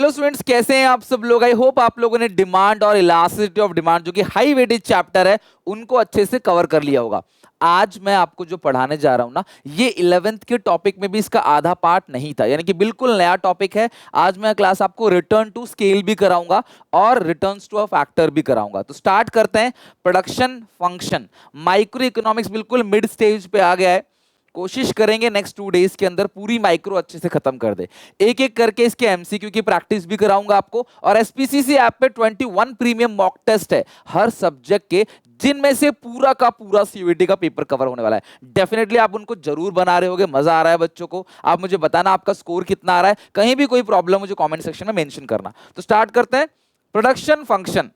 Hello students, कैसे हैं आप सब लोग। आई होप आप लोगों ने डिमांड और इलास्टिसिटी ऑफ डिमांड जो कि हाई वेटेज चैप्टर है उनको अच्छे से कवर कर लिया होगा। आज मैं आपको जो पढ़ाने जा रहा हूं ना, ये 11th के टॉपिक में भी इसका आधा पार्ट नहीं था, यानी कि बिल्कुल नया टॉपिक है। आज मैं क्लास आपको रिटर्न टू स्केल भी कराऊंगा और रिटर्न्स टू अ फैक्टर भी कराऊंगा। तो स्टार्ट करते हैं। प्रोडक्शन फंक्शन, माइक्रो इकोनॉमिक्स बिल्कुल मिड स्टेज पे आ गया है। कोशिश करेंगे नेक्स्ट 2 डेज के अंदर पूरी माइक्रो अच्छे से खत्म कर दे। एक एक करके इसके एमसीक्यू की प्रैक्टिस भी कराऊंगा आपको। और एसपीसीसी ऐप पे 21 प्रीमियम मॉक टेस्ट है हर सब्जेक्ट के, जिनमें से पूरा का पूरा सीयूईटी का पेपर कवर होने वाला है। डेफिनेटली आप उनको जरूर बना रहे होगे, मजा आ रहा है बच्चों को। आप मुझे बताना आपका स्कोर कितना आ रहा है, कहीं भी कोई प्रॉब्लम मुझे कमेंट सेक्शन में मेंशन करना। तो स्टार्ट करते हैं। Production function.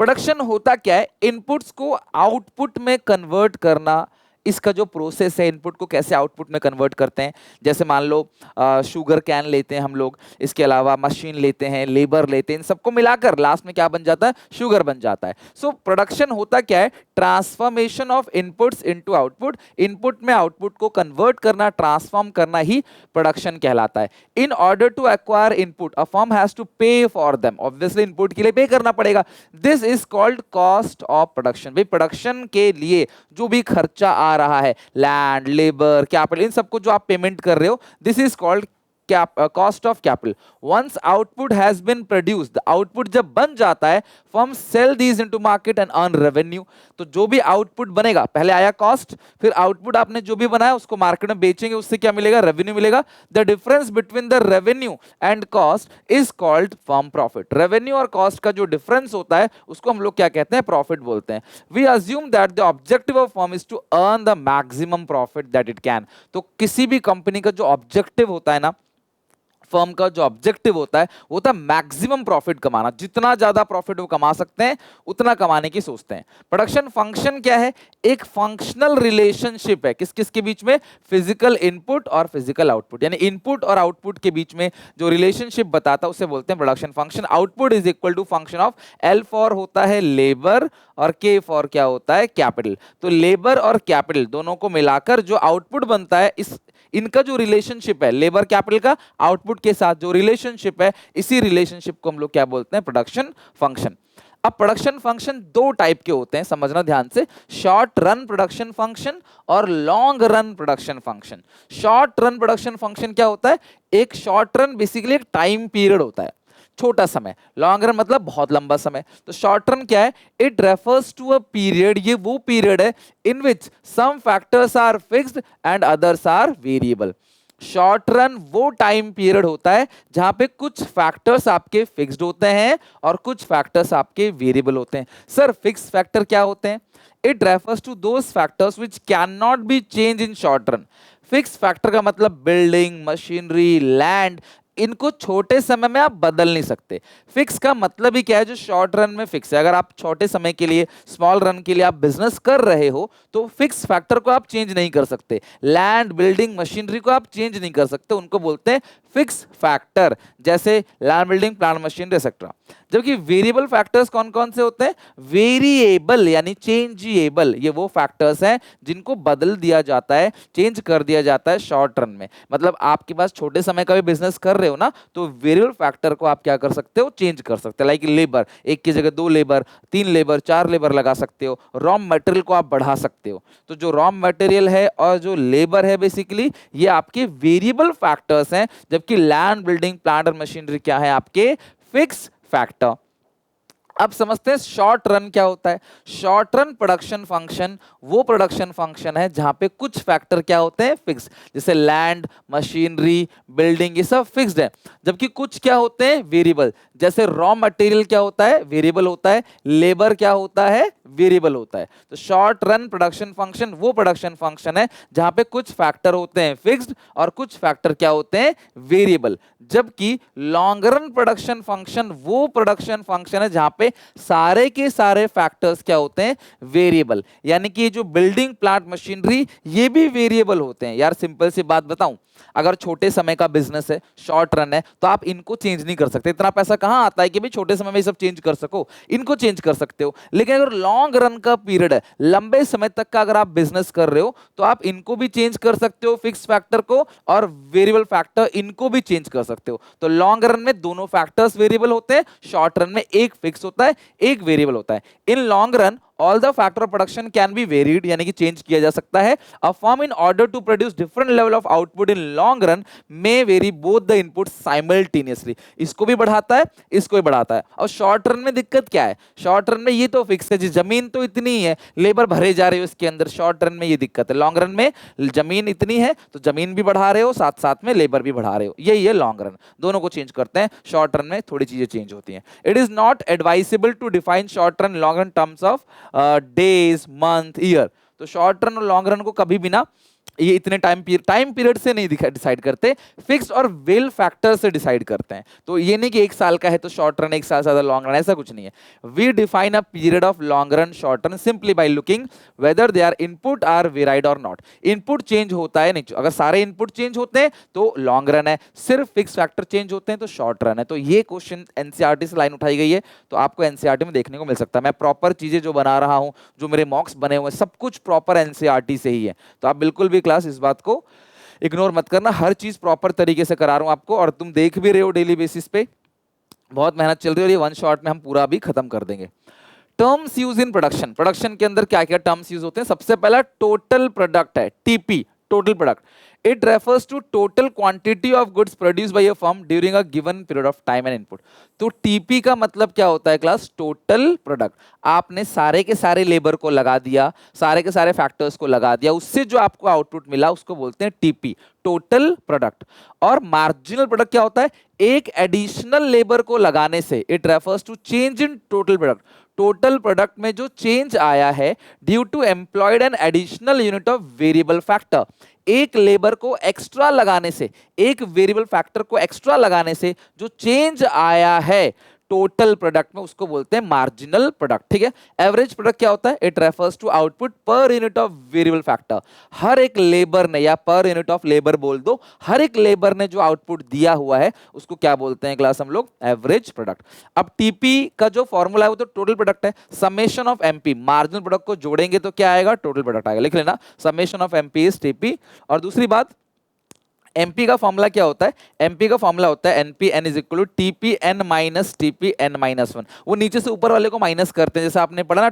प्रोडक्शन होता क्या है? इनपुट्स को आउटपुट में कन्वर्ट करना। इसका जो प्रोसेस है, इनपुट को कैसे आउटपुट में कन्वर्ट करते हैं। जैसे मान लो शुगर कैन लेते हैं हम लोग, इसके अलावा मशीन लेते हैं, लेबर लेते हैं, इन सबको मिलाकर लास्ट में क्या बन जाता है? शुगर बन जाता है। सो प्रोडक्शन होता क्या है? Transformation of inputs into output. Input में आउटपुट को कन्वर्ट करना, ट्रांसफॉर्म करना ही प्रोडक्शन कहलाता है। In order to acquire input a firm has to pay for them. Obviously input के लिए पे करना पड़ेगा। This is called cost of production. भाई प्रोडक्शन के लिए जो भी खर्चा आ रहा है, लैंड, लेबर, कैपिटल, इन सबको जो आप पेमेंट कर रहे हो, this is called cost of capital. Once output has been produced, output जब बन जाता है, firm sell these into market and earn revenue. तो जो भी आउटपुट बनेगा, पहले आया कॉस्ट, फिर आउटपुट आपने जो भी बनाया उसको मार्केट में बेचेंगे, उससे क्या मिलेगा? रेवेन्यू मिलेगा। The difference between the revenue and cost is called firm profit. Revenue और कॉस्ट का जो डिफरेंस होता है उसको हम लोग क्या कहते हैं? प्रॉफिट बोलते हैं। We assume that the objective of firm is to earn the maximum profit that it can. तो किसी भी कंपनी का जो ऑब्जेक्टिव होता है ना, फर्म का जो ऑब्जेक्टिव होता है वो होता है मैक्सिमम प्रॉफिट कमाना। जितना ज्यादा प्रॉफिट वो कमा सकते हैं उतना कमाने की सोचते हैं। प्रोडक्शन फंक्शन क्या है? एक फंक्शनल रिलेशनशिप है किस किस के बीच में? फिजिकल इनपुट और फिजिकल आउटपुट, यानी इनपुट और आउटपुट के बीच में जो रिलेशनशिप बताता है उसे बोलते हैं production function. Output is equal to function of L for होता है लेबर और के फॉर क्या होता है? कैपिटल। तो लेबर और कैपिटल दोनों को मिलाकर जो आउटपुट बनता है, इस इनका जो रिलेशनशिप है, लेबर कैपिटल का आउटपुट के साथ जो रिलेशनशिप है, इसी रिलेशनशिप को हम लोग क्या बोलते हैं? Production function. अब प्रोडक्शन फंक्शन दो टाइप के होते हैं, समझना ध्यान से। शॉर्ट रन प्रोडक्शन फंक्शन और long run production function. Short run production function क्या होता है? एक शॉर्ट रन बेसिकली एक टाइम पीरियड होता है, छोटा समय। लॉन्ग रन मतलब बहुत लंबा समय। तो शॉर्ट रन क्या है? It refers to a period, ये वो पीरियड है in which some factors are fixed and others are variable. Short run वो टाइम पीरियड होता है जहां पे कुछ फैक्टर्स आपके फिक्स्ड होते हैं और कुछ फैक्टर्स आपके वेरिएबल होते हैं। सर फिक्स फैक्टर क्या होते हैं? It refers to those factors which can not be change in short run. Fix factor का मतलब बिल्डिंग, मशीनरी, लैंड, इनको छोटे समय में आप बदल नहीं सकते। फिक्स का मतलब ही क्या है? जो शॉर्ट रन में फिक्स है। अगर आप छोटे समय के लिए, स्मॉल रन के लिए आप बिजनेस कर रहे हो तो फिक्स फैक्टर को आप चेंज नहीं कर सकते। लैंड, बिल्डिंग, मशीनरी को आप चेंज नहीं कर सकते, उनको बोलते हैं फिक्स फैक्टर, जैसे land, building, plant, machinery etcetera. जबकि वेरिएबल फैक्टर्स कौन कौन से होते हैं? वेरिएबल यानी चेंजेबल, ये वो फैक्टर्स हैं जिनको बदल दिया जाता है, चेंज कर दिया जाता है शॉर्ट रन में। मतलब आपके पास छोटे समय का भी बिजनेस कर रहे हो ना, तो वेरिएबल फैक्टर को आप क्या कर सकते हो? चेंज कर सकते हो। लाइक लेबर, एक की जगह 2 लेबर, 3 लेबर, 4 लेबर लगा सकते हो। रॉ मटेरियल को आप बढ़ा सकते हो। तो जो रॉ मटेरियल है और जो लेबर है, बेसिकली ये आपके वेरिएबल फैक्टर्स हैं, जबकि लैंड, बिल्डिंग, प्लांट और मशीनरी क्या है? आपके फिक्स फैक्टर। अब समझते हैं शॉर्ट रन क्या होता है। शॉर्ट रन प्रोडक्शन फंक्शन वो प्रोडक्शन फंक्शन है जहां पे कुछ फैक्टर क्या होते हैं? फिक्स, जैसे लैंड, मशीनरी, बिल्डिंग, ये सब फिक्स्ड है। जबकि कुछ क्या होते हैं? वेरिएबल, जैसे रॉ मटेरियल क्या होता है? वेरिएबल होता है। लेबर क्या होता है? वेरिएबल होता है। तो शॉर्ट रन प्रोडक्शन फंक्शन वो प्रोडक्शन फंक्शन है जहां पे कुछ फैक्टर होते हैं फिक्स्ड और कुछ फैक्टर क्या होते हैं? वेरिएबल। जबकि लॉन्ग रन प्रोडक्शन फंक्शन वो प्रोडक्शन फंक्शन है जहां पे सारे के सारे फैक्टर्स क्या होते हैं? वेरिएबल। यानी कि जो बिल्डिंग, प्लांट, मशीनरी, ये भी वेरिएबल होते हैं। यार सिंपल सी बात बताऊं, अगर छोटे समय का बिजनेस है, शॉर्ट रन है, तो आप इनको चेंज नहीं कर सकते। इतना पैसा कहाँ आता है कि भाई छोटे समय में ये सब चेंज कर सको, इनको चेंज कर सकते हो। लेकिन अगर लॉन्ग रन का पीरियड है, लंबे समय तक का अगर आप बिजनेस कर रहे हो, तो आप इनको भी चेंज कर सकते हो, फिक्स फैक्टर को, और वेरिएबल फैक्टर इनको भी चेंज कर सकते हो। तो लॉन्ग रन में दोनों फैक्टर्स वेरिएबल होते हैं, शॉर्ट रन में एक फिक्स होता है, एक वेरिएबल होता है। In long run all the factor of production can be varied, यानी कि चेंज किया जा सकता है। A firm in order to produce different level of output in long run may vary both the input simultaneously. इसको भी बढ़ाता है, इसको भी बढ़ाता है। और शॉर्ट रन में दिक्कत क्या है? शॉर्ट रन में ये तो फिक्स है जी, जमीन तो इतनी ही है, लेबर भरे जा रहे हो इसके अंदर, शॉर्ट रन में ये दिक्कत है। लॉन्ग रन में जमीन इतनी है तो जमीन भी बढ़ा रहे हो, साथ साथ में लेबर भी बढ़ा रहे हो, यही है लॉन्ग रन। दोनों को चेंज करते हैं, शॉर्ट रन में थोड़ी चीजें चेंज होती हैं। It is not advisable to define short run long run terms of days, month, year. तो शॉर्ट रन और लॉन्ग रन को कभी भी ना ये इतने टाइम पीरियड से नहीं डिसाइड करते, फिक्स्ड और वेल फैक्टर से डिसाइड करते हैं। तो ये नहीं कि एक साल का है तो शॉर्ट रन एक साल से ज्यादा लॉन्ग रन, ऐसा कुछ नहीं है। We define a period of long run short run simply by looking whether they are input are varied और नॉट। इनपुट चेंज होता है नहीं, अगर सारे इनपुट चेंज होते हैं तो लॉन्ग रन है, सिर्फ फिक्स फैक्टर चेंज होते हैं तो शॉर्ट रन है। तो ये क्वेश्चन एनसीईआरटी से लाइन उठाई गई है, तो आपको एनसीईआरटी में देखने को मिल सकता है। मैं प्रॉपर चीजें जो बना रहा हूं, जो मेरे मॉक्स बने हुए, सब कुछ प्रॉपर एनसीईआरटी से ही है। तो आप बिल्कुल भी क्लास इस बात को इग्नोर मत करना, हर चीज प्रॉपर तरीके से करा रहा हूं आपको, और तुम देख भी रहे हो डेली बेसिस पे। बहुत मेहनत चल रही है और ये वन शॉट में हम पूरा भी खत्म कर देंगे। Terms use in production, production के अंदर क्या क्या टर्म्स यूज होते हैं? सबसे पहला टोटल प्रोडक्ट है, TP, total product. It refers to total quantity of goods produce by a firm during a given period of time and input. तो टीपी का मतलब क्या होता है क्लास? Total product. आपने सारे के सारे लेबर को लगा दिया, सारे के सारे फैक्टर्स को लगा दिया, उससे जो आपको आउटपुट मिला उसको बोलते हैं टीपी, टोटल प्रोडक्ट। और मार्जिनल प्रोडक्ट क्या होता है? एक एडिशनल लेबर को लगाने से, it refers to change in total product. Total product में जो चेंज आया है due to employed an additional unit of variable factor. एक लेबर को एक्स्ट्रा लगाने से, एक वेरिएबल फैक्टर को एक्स्ट्रा लगाने से जो चेंज आया है टोटल प्रोडक्ट में, उसको बोलते हैं मार्जिनल प्रोडक्ट। ठीक है। एवरेज प्रोडक्ट क्या होता है? It refers to output per unit of variable factor. हर एक लेबर ने, या पर यूनिट ऑफ लेबर बोल दो, हर एक लेबर ने जो आउटपुट दिया हुआ है उसको क्या बोलते हैं क्लास हम लोग? Average product. अब टीपी का जो फॉर्मूला है वो तो टोटल प्रोडक्ट है, summation of MP, marginal product को जोड़ेंगे तो क्या आएगा? टोटल प्रोडक्ट आएगा, लिख लेना, summation of MP is TP. और दूसरी बात, एमपी का फॉर्मूला क्या होता है? एमपी का फॉर्मूला होता है MP N is equal to TP N minus TP N minus one. वो नीचे से ऊपर वाले को माइनस करते हैं, जैसे आपने पढ़ा ना,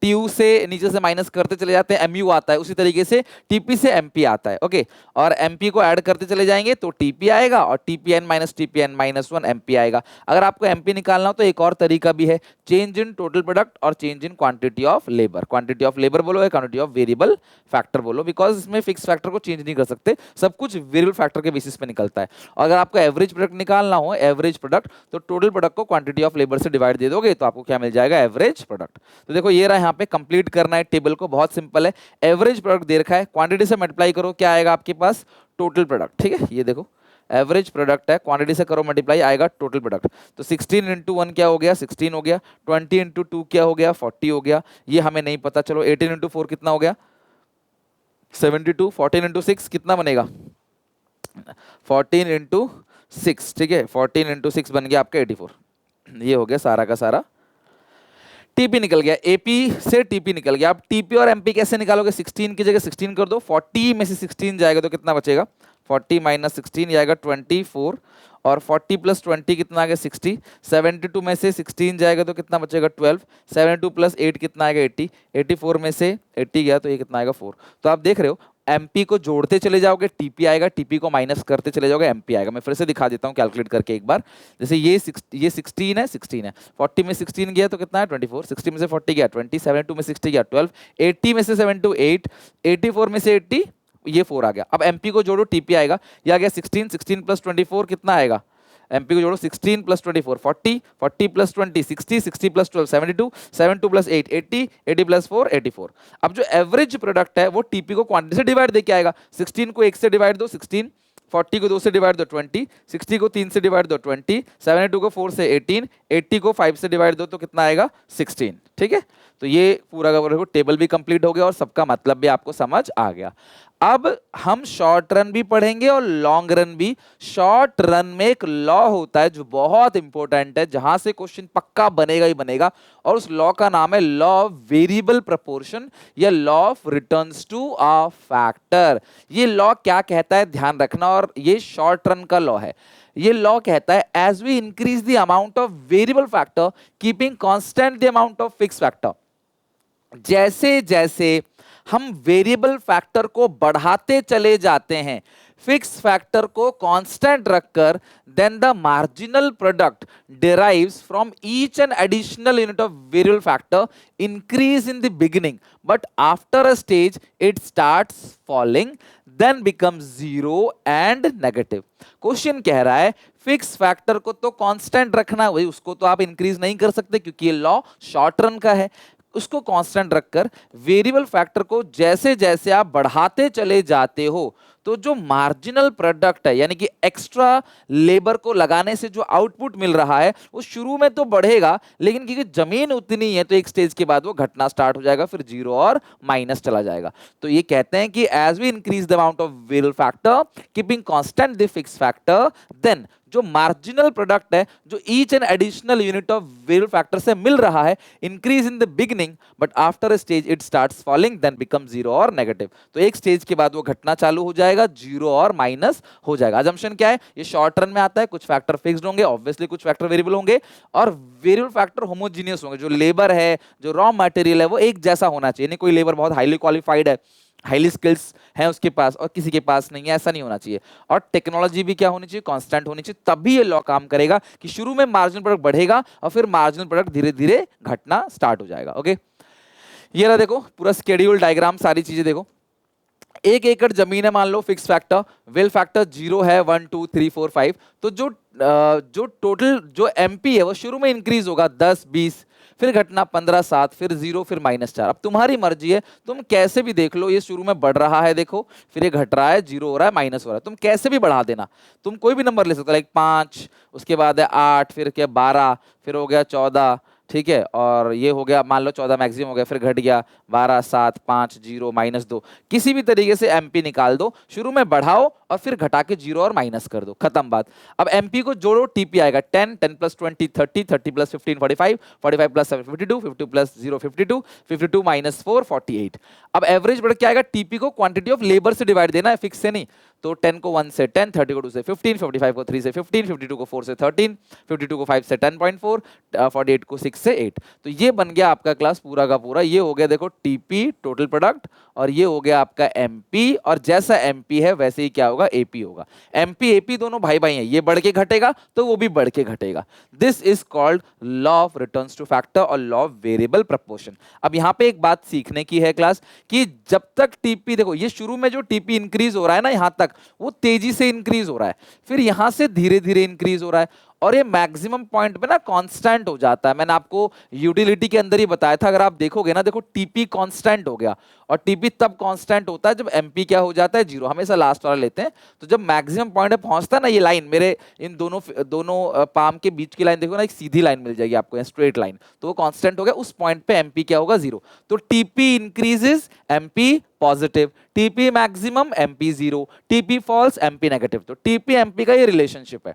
टीयू से नीचे से माइनस करते चले जाते हैं, एमयू आता है, उसी तरीके से टीपी से एमपी आता है। ओके, और एमपी को ऐड करते चले जाएंगे तो टीपी आएगा, और TP N minus one MP आएगा। अगर आपको एमपी निकालना हो तो एक और तरीका भी है, चेंज इन टोटल प्रोडक्ट और change in quantity of labour. Quantity of labour बोलो या क्वांटिटी ऑफ वेरिएबल फैक्टर बोलो, बिकॉज इसमें फिक्स फैक्टर को चेंज नहीं कर सकते, सब कुछ वेरिएबल फैक्टर के बेसिस पे निकलता है। और अगर आपको एवरेज प्रोडक्ट निकालना हो, एवरेज प्रोडक्ट, तो टोटल प्रोडक्ट को क्वांटिटी ऑफ लेबर से डिवाइड दे दोगे तो आपको क्या मिल जाएगा? Average product. तो देखो ये रहा, यहाँ पे कंप्लीट करना है टेबल को, बहुत सिंपल है। एवरेज प्रोडक्ट दे रखा है, क्वांटिटी से मल्टीप्लाई करो, क्या आएगा आपके पास? Total product. ठीक है, ये देखो एवरेज प्रोडक्ट है, क्वांटिटी से करो मल्टीप्लाई, आएगा टोटल प्रोडक्ट। तो 16 इंटू 1 क्या हो गया? 16 हो गया। 20 इंटू 2 क्या हो गया? 40 हो गया। ये हमें नहीं पता, चलो 18 इंटू 4 कितना हो गया? 72। 14 इंटू 6 कितना बनेगा? 14 इंटू 6। ठीक है, 14 इंटू 6 बन गया आपका 84। ये हो गया सारा का सारा, टीपी निकल गया, एपी से टीपी निकल गया। अब टीपी और एमपी कैसे निकालोगे? 16 की जगह 16 कर दो, 40 में से 16 जाएगा तो कितना बचेगा? 40 माइनस 16 आएगा 24, और 40 प्लस 20 कितना आ गया? 60। 72 में से 16 जाएगा तो कितना बचेगा? 12। 72 प्लस 8 कितना आएगा? 80। 84 में से 80 गया तो ये कितना आएगा? 4। तो आप देख रहे हो, एमपी को जोड़ते चले जाओगे टीपी आएगा, टीपी को माइनस करते चले जाओगे एमपी आएगा। मैं फिर से दिखा देता हूँ कैलकुलेट करके एक बार। जैसे ये 16 है, 16 है, 40 में 16 गया तो कितना है? 24। 60 में से 40 गया 20, 72 में 60 गया 12, 80 में से 72 8, 84 में से 80, ये 4 आ गया। अब एमपी को जोड़ो, टीपी आएगा, ये आ गया 16, 16 प्लस 24 कितना आएगा? एमपी को जोड़ो, 16 plus 24 40, 40 plus 20 60, 60 plus 12 72, 72 plus 8 80, 80 plus 4 84। अब जो एवरेज प्रोडक्ट है वो टीपी को क्वांटिटी से डिवाइड देके आएगा। 16 को 1 से डिवाइड दो 16, 40 को 2 से डिवाइड दो 20, 60 को 3 से डिवाइड दो 20, 72 को 4 से 18, 80 को 5 से डिवाइड दो तो कितना आएगा? 16। ठीक है, तो ये पूरा का पूरा टेबल भी कंप्लीट हो गया और सबका मतलब भी आपको समझ आ गया। अब हम शॉर्ट रन भी पढ़ेंगे और लॉन्ग रन भी। शॉर्ट रन में एक लॉ होता है जो बहुत इंपॉर्टेंट है, जहां से क्वेश्चन पक्का बनेगा ही बनेगा, और उस लॉ का नाम है लॉ ऑफ वेरिएबल प्रपोर्शन या law of returns to a factor. ये लॉ क्या कहता है ध्यान रखना, और ये शॉर्ट रन का लॉ है। ये लॉ कहता है as we increase the amount of variable factor keeping constant the amount of fix factor, जैसे जैसे हम वेरिएबल फैक्टर को बढ़ाते चले जाते हैं फिक्स फैक्टर को कांस्टेंट रखकर, then the marginal product derives from each and additional unit of variable factor increase in the beginning, but after a stage it starts falling, then becomes zero and negative। Question कह रहा है fix factor को तो constant रखना है, वही उसको तो आप इंक्रीज नहीं कर सकते क्योंकि ये लॉ शॉर्ट रन का है। उसको कांस्टेंट रखकर वेरिएबल फैक्टर को जैसे जैसे आप बढ़ाते चले जाते हो, तो जो मार्जिनल प्रोडक्ट है यानी कि एक्स्ट्रा लेबर को लगाने से जो आउटपुट मिल रहा है वो शुरू में तो बढ़ेगा, लेकिन क्योंकि जमीन उतनी है तो एक स्टेज के बाद वो घटना स्टार्ट हो जाएगा, फिर जीरो और माइनस चला जाएगा। तो ये कहते हैं कि as we increase the amount of variable factor keeping constant the fix factor, then जो मार्जिनल प्रोडक्ट है जो each and additional unit of variable factor से मिल रहा है increase in the beginning, but after a stage it starts falling, then become zero और negative. तो एक स्टेज के बाद वो घटना चालू हो जाएगा, जीरो और माइनस हो जाएगा। अजम्पशन क्या है, ये शॉर्ट रन में आता है, कुछ फैक्टर फिक्स्ड होंगे, ऑब्वियसली कुछ फैक्टर वेरिएबल होंगे, और वेरिएबल फैक्टर होमोजीनियस होंगे। जो लेबर है, जो रॉ मटेरियल है, वो एक जैसा होना चाहिए। नहीं कोई लेबर बहुत हाईली क्वालिफाइड है, हाईली स्किल्स हैं उसके पास और किसी के पास नहीं है, ऐसा नहीं होना चाहिए। और टेक्नोलॉजी भी क्या होनी चाहिए, कांस्टेंट होनी चाहिए, तभी ये लॉ काम करेगा कि शुरू में मार्जिनल प्रोडक्ट बढ़ेगा और फिर मार्जिनल प्रोडक्ट धीरे धीरे घटना स्टार्ट हो जाएगा। ओके, ये रहा देखो पूरा स्केड्यूल डायग्राम, सारी चीजें देखो। 1 एकड़ जमीन है मान लो, फिक्स फैक्टर वेल फैक्टर जीरो है, 1 2 3 4 5, तो जो टोटल जो एमपी है वो शुरू में इंक्रीज होगा 10 20, फिर घटना 15 7, फिर 0, फिर -4। अब तुम्हारी मर्जी है, तुम कैसे भी देख लो। ये शुरू में बढ़ रहा है देखो, फिर ये घट रहा है, 0 हो रहा है, माइनस हो रहा है, तुम कैसे भी बढ़ा देना। तुम कोई भी नंबर ले सकते हो, लाइक 5, उसके बाद है 8, फिर क्या 12, फिर हो गया 14, ठीक है, और ये हो गया मान लो 14 मैक्सिमम हो गया, फिर घट गया 12 7 5 0 -2। किसी भी तरीके से एमपी निकाल दो, शुरू में बढ़ाओ और फिर घटा के 0 और माइनस कर दो, खत्म बात। अब एमपी को जोड़ो, टीपी आएगा 10 10 + 20 30 30 + 15 45 45 + 7 52 52 + 0 52 52 - 4 48। अब एवरेज बढ़ के आएगा, टीपी को क्वांटिटी ऑफ लेबर से डिवाइड देना है, फिक्स से नहीं। तो 10 को 1 से 10, 30 को 2 से 15, 55 को 3 से 15, 52 को 4 से 13, 52 को 5 से 10.4, 48 को 6 से 8। तो ये बन गया आपका क्लास पूरा का पूरा। ये हो गया देखो टीपी टोटल प्रोडक्ट, और ये हो गया आपका एमपी, और जैसा एमपी है वैसे ही क्या होगा, एपी होगा। एमपी एपी दोनों भाई भाई हैं, ये बढ़ के घटेगा तो वो भी बढ़ के घटेगा। This is called law of returns two factor और लॉ ऑफ वेरिएबल प्रपोर्शन। अब यहाँ पे एक बात सीखने की है क्लास, कि जब तक टीपी देखो, ये शुरू में जो टीपी इंक्रीज हो रहा है ना यहाँ तक, वो तेजी से इंक्रीज हो रहा है, फिर यहां से धीरे धीरे इंक्रीज हो रहा है, और ये मैक्सिमम पॉइंट पे ना कांस्टेंट हो जाता है। मैंने आपको यूटिलिटी के अंदर ही बताया था, अगर आप देखोगे ना, देखो टीपी कांस्टेंट हो गया, और टीपी तब कांस्टेंट होता है जब एमपी क्या हो जाता है, 0। हमेशा लास्ट वाला लेते हैं। तो जब मैक्सिमम पॉइंट पे पहुंचता है ना, ये लाइन मेरे इन दोनों पाम के बीच की लाइन देखो ना, एक सीधी लाइन मिल जाएगी आपको, स्ट्रेट लाइन, तो वो कांस्टेंट हो गया। उस पॉइंट पे एमपी क्या होगा, 0। तो TP increases, MP positive, TP maximum, MP 0, TP falls, MP negative. तो टीपी एमपी का ये रिलेशनशिप है,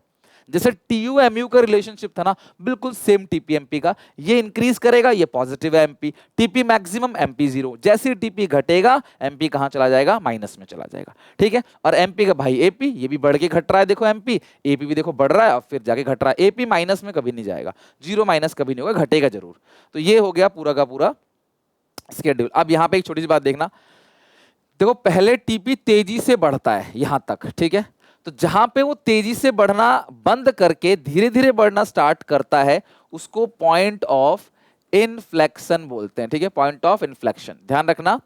जैसे टीयू एमयू का रिलेशनशिप था ना, बिल्कुल सेम टीपी एमपी का। ये इंक्रीज करेगा, ये पॉजिटिव है एमपी, टीपी मैक्सिमम, एमपी 0। जैसे टीपी घटेगा, एमपी कहां चला जाएगा, माइनस में चला जाएगा, ठीक है। और एमपी का भाई एपी, ये भी बढ़ के घट रहा है, देखो एमपी, एपी भी देखो बढ़ रहा है और फिर जाके घट रहा है। एपी माइनस में कभी नहीं जाएगा, 0 माइनस कभी नहीं होगा, घटेगा जरूर। तो ये हो गया पूरा का पूरा स्केड्यूल। अब यहाँ पे एक छोटी सी बात देखना, देखो पहले टीपी तेजी से बढ़ता है यहां तक, ठीक है। तो जहां पे वो तेजी से बढ़ना बंद करके धीरे धीरे बढ़ना स्टार्ट करता है, उसको पॉइंट ऑफ इनफ्लेक्शन बोलते हैं, ठीक है, पॉइंट ऑफ इनफ्लेक्शन। ध्यान रखना,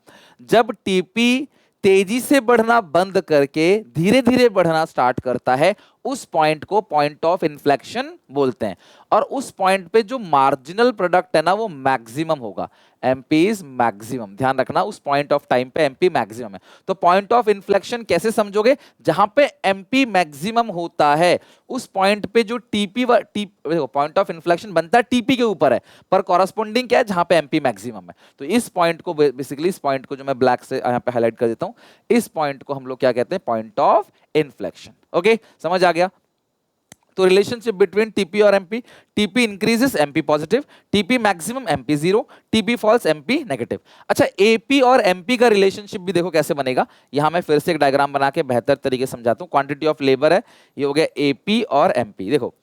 जब टीपी तेजी से बढ़ना बंद करके धीरे धीरे बढ़ना स्टार्ट करता है, उस पॉइंट को पॉइंट ऑफ इन्फ्लेक्शन बोलते हैं। और उस पॉइंट पे जो मार्जिनल प्रोडक्ट है ना वो मैक्सिमम होगा। एमपी इज मैक्सिमम, ध्यान रखना उस पॉइंट ऑफ टाइम पे एमपी मैक्सिमम है। तो पॉइंट ऑफ इन्फ्लेक्शन कैसे समझोगे? जहां पे एमपी मैक्सिमम होता है उस पॉइंट पे जो टीपी देखो पॉइंट ऑफ इन्फ्लेक्शन बनता है टीपी के ऊपर है, पर कॉरस्पॉन्डिंग क्या है? जहां पे एमपी मैक्सिमम है। तो इस पॉइंट को बेसिकली, इस पॉइंट को जो मैं ब्लैक से यहां पे हाईलाइट कर देता हूं, इस पॉइंट को हम लोग क्या कहते हैं? Point of inflection. ओके, समझ आ गया? तो रिलेशनशिप बिटवीन टीपी और MP, TP increases MP positive, TP maximum MP zero, TP falls MP negative. अच्छा, एपी और एमपी का रिलेशनशिप भी देखो कैसे बनेगा। यहां मैं फिर से एक डायग्राम बना के बेहतर तरीके से समझाता हूं। क्वांटिटी ऑफ लेबर है, ये हो गया एपी और एमपी। देखो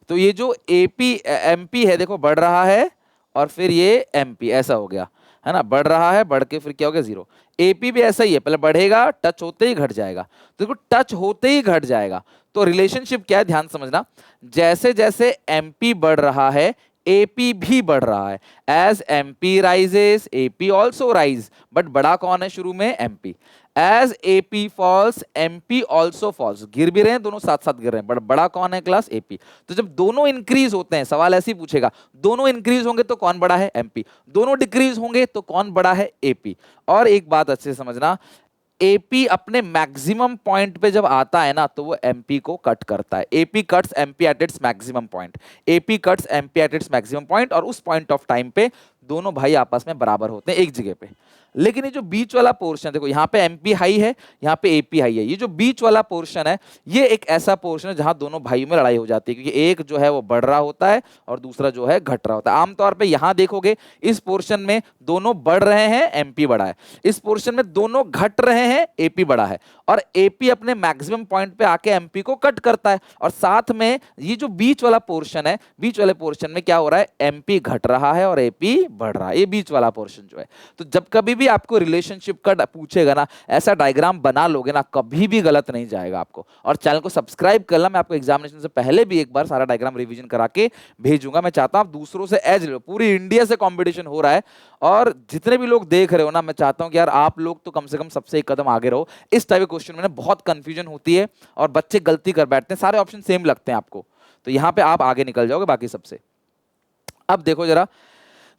तो ये जो एपी एमपी है देखो बढ़ रहा है, और फिर ये एमपी ऐसा हो गया है ना, बढ़ रहा है, बढ़ के फिर क्या हो गया? जीरो। एपी भी ऐसा ही है, पहले बढ़ेगा, टच होते ही घट जाएगा। तो देखो टच होते ही घट जाएगा। तो रिलेशनशिप क्या है? ध्यान समझना, जैसे जैसे एमपी बढ़ रहा है एपी भी बढ़ रहा है। As MP rises AP also rise, but बड़ा कौन है शुरू में? MP. As AP falls MP also falls, गिर भी रहे हैं दोनों साथ साथ गिर रहे हैं, बट बड़ा कौन है? Class AP. तो जब दोनों इंक्रीज होते हैं, सवाल ऐसे ही पूछेगा, दोनों इंक्रीज होंगे तो कौन बड़ा है? एमपी। दोनों डिक्रीज होंगे तो कौन बड़ा है? एपी। और एक बात अच्छे से समझना, एपी अपने मैक्सिमम पॉइंट पे जब आता है ना तो वो एमपी को कट करता है। AP cuts MP at its maximum point, AP cuts MP at its maximum point, और उस पॉइंट ऑफ टाइम पे दोनों भाई आपस में बराबर होते हैं एक जगह पे। लेकिन ये जो बीच वाला पोर्शन देखो, यहाँ पे एमपी हाई है, यहाँ पे एपी हाई है। ये जो बीच वाला पोर्शन है ये एक ऐसा पोर्शन है जहां दोनों भाइयों में लड़ाई हो जाती है, क्योंकि एक जो है वो बढ़ रहा होता है और दूसरा जो है घट रहा होता है। आमतौर पे यहाँ देखोगे इस पोर्शन में दोनों बढ़ रहे हैं, एमपी बढ़ा है। इस पोर्शन में दोनों घट रहे हैं, एपी बढ़ा है। और एपी अपने मैक्सिमम पॉइंट पे आके एमपी को कट करता है। और साथ में ये जो बीच वाला पोर्शन है, बीच वाले पोर्शन में क्या हो रहा है? एमपी घट रहा है और एपी बढ़ रहा है। ये बीच वाला पोर्शन जो है, तो जब कभी भी आपको रिलेशनशिप का पूछेगा ना, ऐसा डायग्राम बना लोगे ना, कभी भी गलत नहीं जाएगा आपको। और चैनल को सब्सक्राइब करना, मैं आपको एग्जामिनेशन से पहले भी एक बार सारा डायग्राम रिवीजन करा के भेजूंगा। मैं चाहता हूं आप दूसरों से एज लो, पूरी इंडिया से कंपटीशन हो रहा है, और जितने भी लोग देख रहे हो ना, मैं चाहता हूं कि यार आप लोग तो कम से कम सबसे एक कदम आगे रहो। इस टाइप के क्वेश्चन में बहुत कंफ्यूजन होती है और बच्चे गलती कर बैठते हैं, सारे ऑप्शन सेम लगते हैं आपको, तो यहां पे आप आगे निकल जाओगे बाकी सबसे। अब देखो जरा,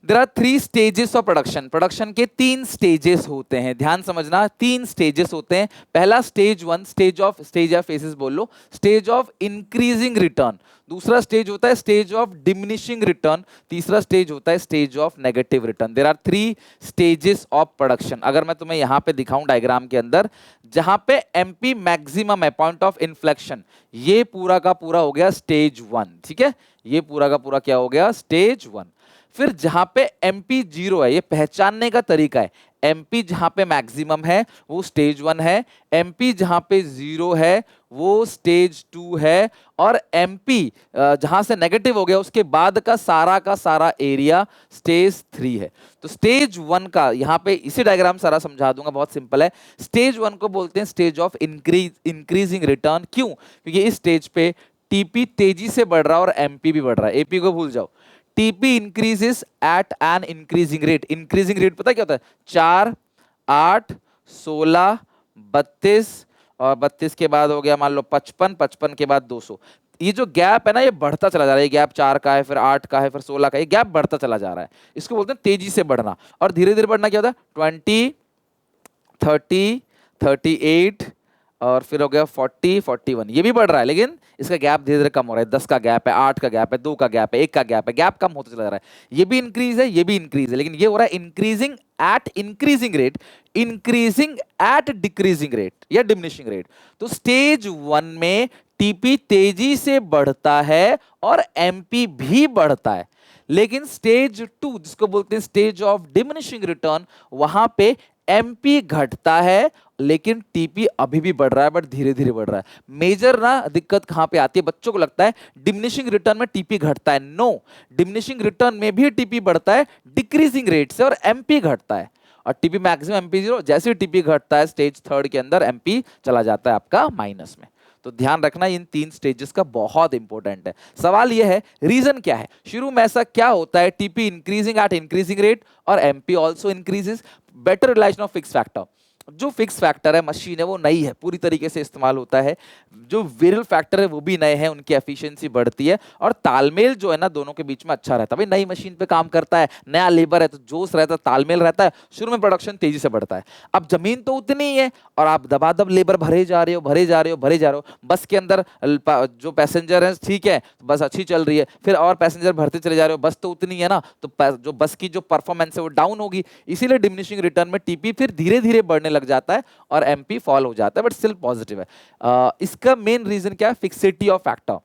there are 3 stages of production. Production के 3 स्टेजेस होते हैं, ध्यान समझना, 3 स्टेजेस होते हैं। पहला स्टेज 1, स्टेज या फेसेस बोल लो, स्टेज ऑफ इंक्रीजिंग रिटर्न। दूसरा स्टेज होता है स्टेज ऑफ डिमिनिशिंग रिटर्न। तीसरा स्टेज होता है stage of negative return. There are 3 stages of production. अगर मैं तुम्हें यहां पे दिखाऊं डायग्राम के अंदर, जहां पे एमपी मैक्सिमम है, पॉइंट ऑफ इन्फ्लेक्शन, ये पूरा का पूरा हो गया स्टेज 1, ठीक है, ये पूरा का पूरा क्या हो गया? स्टेज 1। फिर जहां पे एमपी जीरो है, ये पहचानने का तरीका है, एमपी जहां पे मैक्सिमम है वो स्टेज 1 है, एमपी जहां पे जीरो है वो स्टेज 2 है, और एमपी जहां से नेगेटिव हो गया उसके बाद का सारा एरिया स्टेज 3 है। तो स्टेज 1 का यहां पे इसी डायग्राम सारा समझा दूंगा, बहुत सिंपल है। स्टेज 1 को बोलते हैं स्टेज ऑफ इंक्रीजिंग रिटर्न। क्यों? क्योंकि इस स्टेज पे टीपी तेजी से बढ़ रहा है और एमपी भी बढ़ रहा है। एपी को भूल जाओ, TP increases eight an increasing rate. Increasing rate पता क्या होता है? 4, 8, 16, 32, और 32 के बाद हो गया मान लो 55, 55 के बाद 200। ये जो गैप है ना, ये बढ़ता चला जा रहा है। ये गैप 4 का है, फिर 8 का है, फिर 16 का, ये गैप बढ़ता चला जा रहा है। इसको बोलते हैं तेजी से बढ़ना। और धीरे धीरे बढ़ना क्या होता है? 20, 30, 38, और फिर हो गया 40, 41, ये भी बढ़ रहा है, लेकिन इसका गैप धीरे धीरे कम हो रहा है। 10 का गैप है, 8 का गैप है, 2 का गैप है, 1 का गैप है, गैप कम होता चला जा रहा है। ये भी इंक्रीज है, ये भी इंक्रीज है, लेकिन ये हो रहा है increasing at increasing rate, increasing at decreasing rate या डिमिनिशिंग रेट। तो स्टेज 1 में टीपी तेजी से बढ़ता है और एमपी भी बढ़ता है, लेकिन स्टेज 2 जिसको बोलते हैं स्टेज ऑफ डिमिनिशिंग रिटर्न, वहां पे एमपी घटता है लेकिन टीपी अभी भी बढ़ रहा है, बट धीरे धीरे बढ़ रहा है। मेजर ना दिक्कत कहां पे आती है? बच्चों को लगता है डिमिनिशिंग रिटर्न में टीपी घटता है। नो, डिमिनिशिंग रिटर्न में भी टीपी बढ़ता है डिक्रीजिंग रेट से, और एमपी घटता है। और टीपी मैक्सिमम एमपी जीरो, जैसे ही टीपी घटता है स्टेज 3 के अंदर एमपी चला जाता है आपका माइनस में। तो ध्यान रखना इन 3 स्टेजेस का, बहुत इंपॉर्टेंट है। सवाल यह है रीजन क्या है, शुरू में ऐसा क्या होता है? TP increasing at increasing rate और MP also increases, better relation of fix factor. जो फिक्स फैक्टर है, मशीन है, वो नई है, पूरी तरीके से इस्तेमाल होता है। जो वेरिएबल फैक्टर है वो भी नए हैं, उनकी एफिशिएंसी बढ़ती है और तालमेल जो है ना दोनों के बीच में अच्छा रहता है। भाई नई मशीन पे काम करता है, नया लेबर है, तो जोश रहता है, तालमेल रहता है, शुरू में प्रोडक्शन तेजी से बढ़ता है। अब जमीन तो उतनी ही है और आप दबादब लेबर भरे जा रहे हो, भरे जा रहे हो, भरे जा रहे हो, बस के अंदर जो पैसेंजर है ठीक है, बस अच्छी चल रही है, फिर और पैसेंजर भरते चले जा रहे हो, बस तो उतनी है ना, तो जो बस की जो परफॉर्मेंस है वो डाउन होगी, इसीलिए डिमिनिशिंग रिटर्न में टीपी फिर धीरे धीरे बढ़ने लग जाता है और एमपी फॉल हो जाता है, बट स्टिल पॉजिटिव है। इसका मेन रीजन क्या है? Fixity of factor.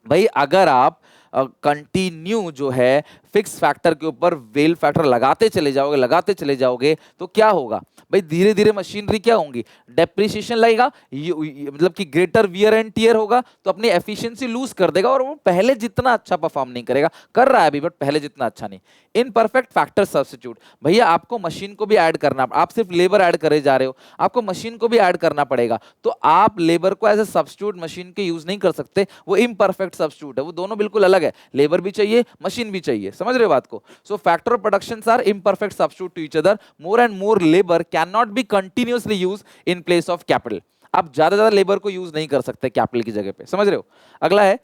भाई अगर आप कंटिन्यू जो है फिक्स फैक्टर के ऊपर वेल फैक्टर लगाते चले जाओगे, लगाते चले जाओगे, तो क्या होगा भाई? धीरे धीरे मशीनरी क्या होंगी? डेप्रिसिएशन लगेगा, मतलब कि ग्रेटर वियर एंड टियर होगा, तो अपनी एफिशिएंसी लूज कर देगा और वो पहले जितना अच्छा परफॉर्म नहीं करेगा, कर रहा है अभी बट पहले जितना अच्छा नहीं। इनपरफेक्ट फैक्टर सब्स्टिट्यूट, भैया आपको मशीन को भी ऐड करना, आप सिर्फ लेबर ऐड करे जा रहे हो, आपको मशीन को भी ऐड करना पड़ेगा, तो आप लेबर को एज ए सब्स्टिट्यूट मशीन के यूज नहीं कर सकते, वो इम्परफेक्ट सब्स्टिट्यूट है, वो दोनों बिल्कुल अलग है, लेबर भी चाहिए, मशीन भी चाहिए, समझ रहे हो बात को? So factor of productions are imperfect substitute to each other, more and more labour can not be continuously use in place of capital. आप ज्यादा लेबर को यूज नहीं कर सकते कैपिटल की जगह पे, समझ रहे हो? अगला है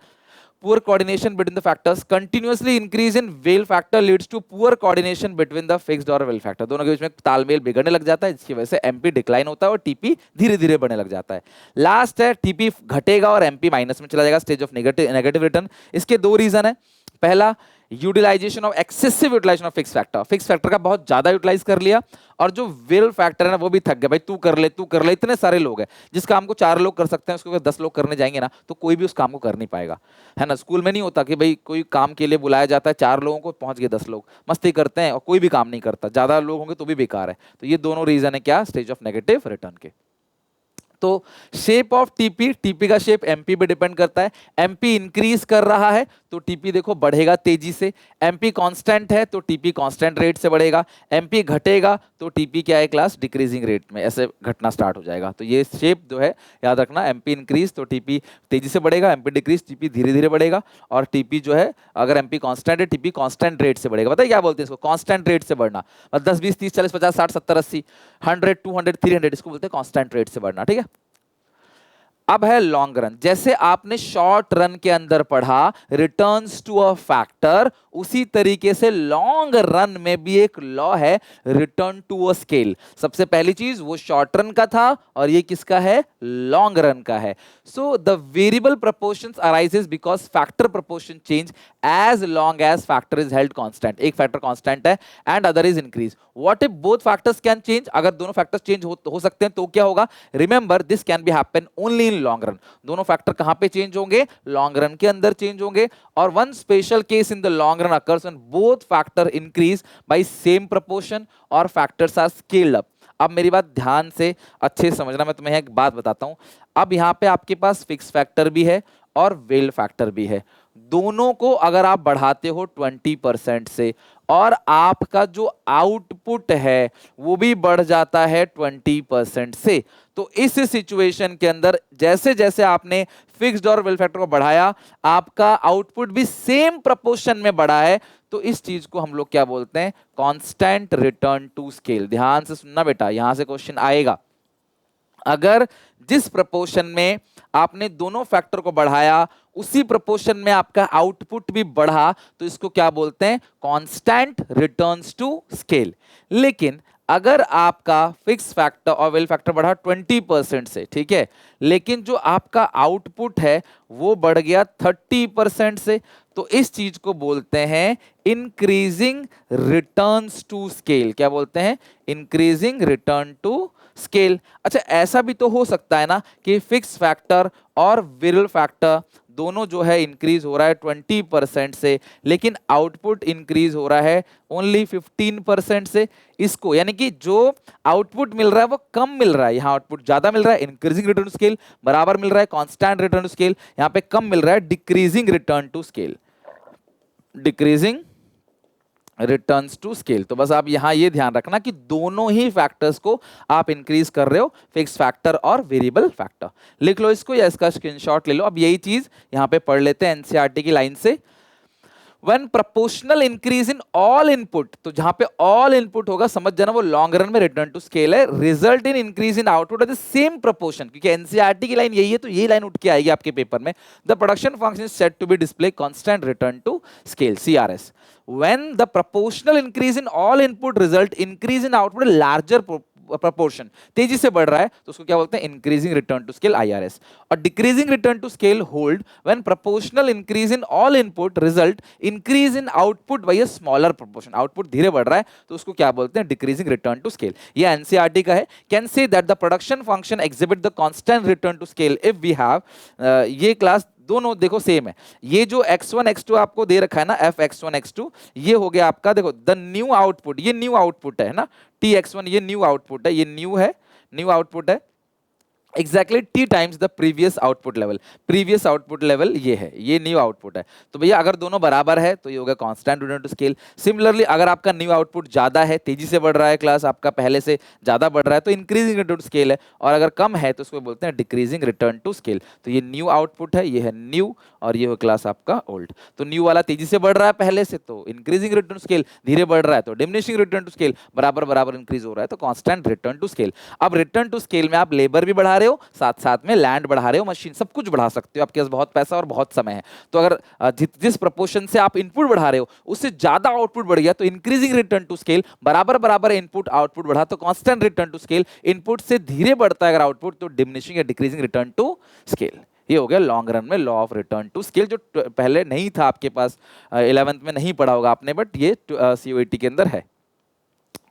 poor coordination between the factors, continuously increase in whale factor leads to poor coordination between the fixed और whale factor, दोनों के बीच में तालमेल बिगड़ने लग जाता है, जिसकी वजह से एमपी डिक्लाइन होता है और टीपी धीरे धीरे बढ़ने लग जाता है। लास्ट है टीपी घटेगा और एमपी माइनस में चला जाएगा, स्टेज ऑफ नेगेटिव रिटर्न। इसके दो रीजन है। पहला, utilization of excessive utilization of fix factor, fix factor का बहुत ज्यादा यूटिलाइज कर लिया और जो वेरिएबल फैक्टर है ना वो भी थक गया, भाई तू कर ले, तू कर ले, इतने सारे लोग हैं, जिस काम को 4 लोग कर सकते हैं उसको अगर 10 लोग करने जाएंगे ना तो कोई भी उस काम को कर नहीं पाएगा, है ना? स्कूल में नहीं होता कि भाई कोई काम के लिए बुलाया जाता है, 4 लोगों को, पहुंच गए 10 लोग, मस्ती करते हैं और कोई भी काम नहीं करता, ज्यादा लोग होंगे तो भी बेकार है। तो ये दोनों रीजन है क्या? स्टेज ऑफ नेगेटिव रिटर्न के। तो शेप ऑफ टीपी, टीपी का शेप एमपी पे डिपेंड करता है। एमपी इंक्रीज कर रहा है तो टीपी देखो बढ़ेगा तेजी से, एमपी कांस्टेंट है तो टीपी कांस्टेंट रेट से बढ़ेगा, एमपी घटेगा तो टीपी क्या है क्लास? डिक्रीजिंग रेट में ऐसे घटना स्टार्ट हो जाएगा। तो ये शेप जो है याद रखना, एमपी इंक्रीज तो टीपी तेजी से बढ़ेगा, एमपी डिक्रीज टीपी धीरे धीरे बढ़ेगा, और टीपी जो है अगर एमपी कांस्टेंट है टीपी कांस्टेंट रेट से बढ़ेगा। बताइए क्या बोलते हैं इसको? कांस्टेंट रेट से बढ़ना, 10 20 30 40 50 60 70 80 100 200 300, इसको बोलते हैं कांस्टेंट रेट से बढ़ना, ठीक है? अब है लॉन्ग रन। जैसे आपने शॉर्ट रन के अंदर पढ़ा रिटर्न्स टू अ फैक्टर, उसी तरीके से लॉन्ग रन में भी एक लॉ है, रिटर्न टू अ स्केल। सबसे पहली चीज वो शॉर्ट रन का था और ये किसका है? लॉन्ग रन का है। So the variable proportions arises because factor proportion change as long as factor is held constant. एक फैक्टर कांस्टेंट है and other is increase. What if both factors can change? अगर दोनों फैक्टर्स चेंज हो सकते हैं तो क्या होगा? Remember this can be happen only in long run. दोनों फैक्टर कहां पे चेंज होंगे? लॉन्ग रन के अंदर चेंज होंगे। और one special case in the long run occurs when both factor increase by same proportion और factors are scaled up। अब मेरी बात ध्यान से अच्छे समझना, मैं तुम्हें एक बात बताता हूं। अब यहां पे आपके पास फिक्स फैक्टर भी है और वेल फैक्टर भी है। दोनों को अगर आप बढ़ाते हो 20% से और आपका जो आउटपुट है वो भी बढ़ जाता है 20% से, तो इस सिचुएशन के अंदर जैसे जैसे आपने फिक्स्ड और वेल फैक्टर को बढ़ाया आपका आउटपुट भी सेम प्रोपोर्शन में बढ़ा है, तो इस चीज को हम लोग क्या बोलते हैं? Constant return to scale. ध्यान से सुनना बेटा, यहां से क्वेश्चन आएगा। अगर जिस प्रपोर्शन में आपने दोनों फैक्टर को बढ़ाया उसी प्रपोर्शन में आपका आउटपुट भी बढ़ा तो इसको क्या बोलते हैं? Constant returns to scale. लेकिन अगर आपका फिक्स फैक्टर और वेल फैक्टर बढ़ा 20% से, ठीक है, लेकिन जो आपका आउटपुट है वो बढ़ गया 30% से, तो इस चीज को बोलते हैं इंक्रीजिंग रिटर्न्स टू स्केल। क्या बोलते हैं? Increasing return to scale. अच्छा, ऐसा भी तो हो सकता है ना कि फिक्स फैक्टर और वेरिएबल फैक्टर दोनों जो है इंक्रीज हो रहा है 20% से, लेकिन आउटपुट इंक्रीज हो रहा है ओनली 15% से। इसको यानी कि जो आउटपुट मिल रहा है वो कम मिल रहा है, यहाँ आउटपुट ज्यादा मिल रहा है, इंक्रीजिंग रिटर्न टू स्केल बराबर मिल रहा है कांस्टेंट रिटर्न टू स्केल, यहाँ पे कम मिल रहा है decreasing return to scale, decreasing returns to scale. तो बस आप यहां ये ध्यान रखना कि दोनों ही फैक्टर्स को आप इंक्रीज कर रहे हो, फिक्स फैक्टर और वेरिएबल फैक्टर। लिख लो इसको या इसका स्क्रीनशॉट ले लो। अब यही चीज यहां पे पढ़ लेते हैं एनसीईआरटी की लाइन से। When proportional increase in all input, तो जहां पे ऑल इनपुट होगा समझ जाना वो लॉन्ग रन में रिटर्न टू स्केल है, result in increase in output at the same proportion, क्योंकि एनसीईआरटी की लाइन यही है तो यही लाइन उठ के आएगी आपके पेपर में। The production function is set to be display constant return to scale, CRS, when the proportional increase in all input result increase in output larger proportion, तेजी से बढ़ रहा है तो उसको क्या बोलते हैं, increasing return to scale, IRS. और decreasing return to scale hold when proportional increase in all input result increase in output by a smaller proportion, output धीरे बढ़ रहा है तो उसको क्या बोलते हैं, डिक्रीजिंग रिटर्न टू स्केल। ये एनसीईआरटी का है। Can say that the production function exhibit the constant return to scale if we have, ये क्लास दोनों देखो सेम है, ये जो x1 x2 आपको दे रखा है ना, f x1 x2, ये हो गया आपका, देखो द न्यू आउटपुट, ये न्यू आउटपुट है ना, t x1 ये न्यू आउटपुट है, ये न्यू है, न्यू आउटपुट है, exactly T times the previous output level, previous output level ये है, ये न्यू आउटपुट है। तो भैया अगर दोनों बराबर है तो ये होगा constant return to scale. Similarly अगर आपका न्यू आउटपुट ज्यादा है, तेजी से बढ़ रहा है क्लास, आपका पहले से ज्यादा बढ़ रहा है तो इंक्रीजिंग रिटर्न टू स्केल है, और अगर कम है तो उसको बोलते हैं डिक्रीजिंग रिटर्न टू स्केल। तो ये न्यू आउटपुट है, ये है न्यू, और ये हो क्लास आपका ओल्ड। तो न्यू वाला तेजी से बढ़ रहा है पहले से तो इंक्रीजिंग रिटर्न टू स्केल, धीरे बढ़ रहा है तो डिमिनिशिंग रिटर्न टू स्केल, बराबर बराबर इंक्रीज हो रहा है तो कांस्टेंट रिटर्न टू स्केल। अब रिटर्न टू स्केल में आप लेबर भी बढ़ा रहे हो, साथ साथ में लैंड बढ़ा रहे हो, मशीन, सब कुछ बढ़ा सकते हो, आपके पास बहुत पैसा और बहुत समय है। तो अगर जिस प्रोपोर्शन से आप इनपुट बढ़ा रहे हो उससे ज्यादा आउटपुट बढ़ गया तो इंक्रीजिंग रिटर्न टू स्केल, बराबर बराबर इनपुट आउटपुट बढ़ा तो constant return to scale. Input से धीरे बढ़ता है अगर आउटपुट तो डिमिनिशिंग या डिक्रीजिंग रिटर्न टू स्केल। ये हो गया लॉन्ग रन में law of return to scale, जो पहले नहीं था आपके पास, 11th में नहीं पढ़ा होगा आपने, बट ये COET के अंदर है।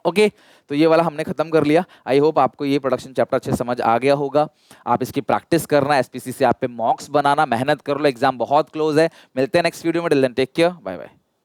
ओके तो ये वाला हमने खत्म कर लिया। आई होप आपको ये प्रोडक्शन चैप्टर अच्छे समझ आ गया होगा। आप इसकी प्रैक्टिस करना, एसपीसी से आप पे मॉक्स बनाना, मेहनत कर लो, एग्जाम बहुत क्लोज है। मिलते हैं नेक्स्ट वीडियो में, till then take care, bye bye.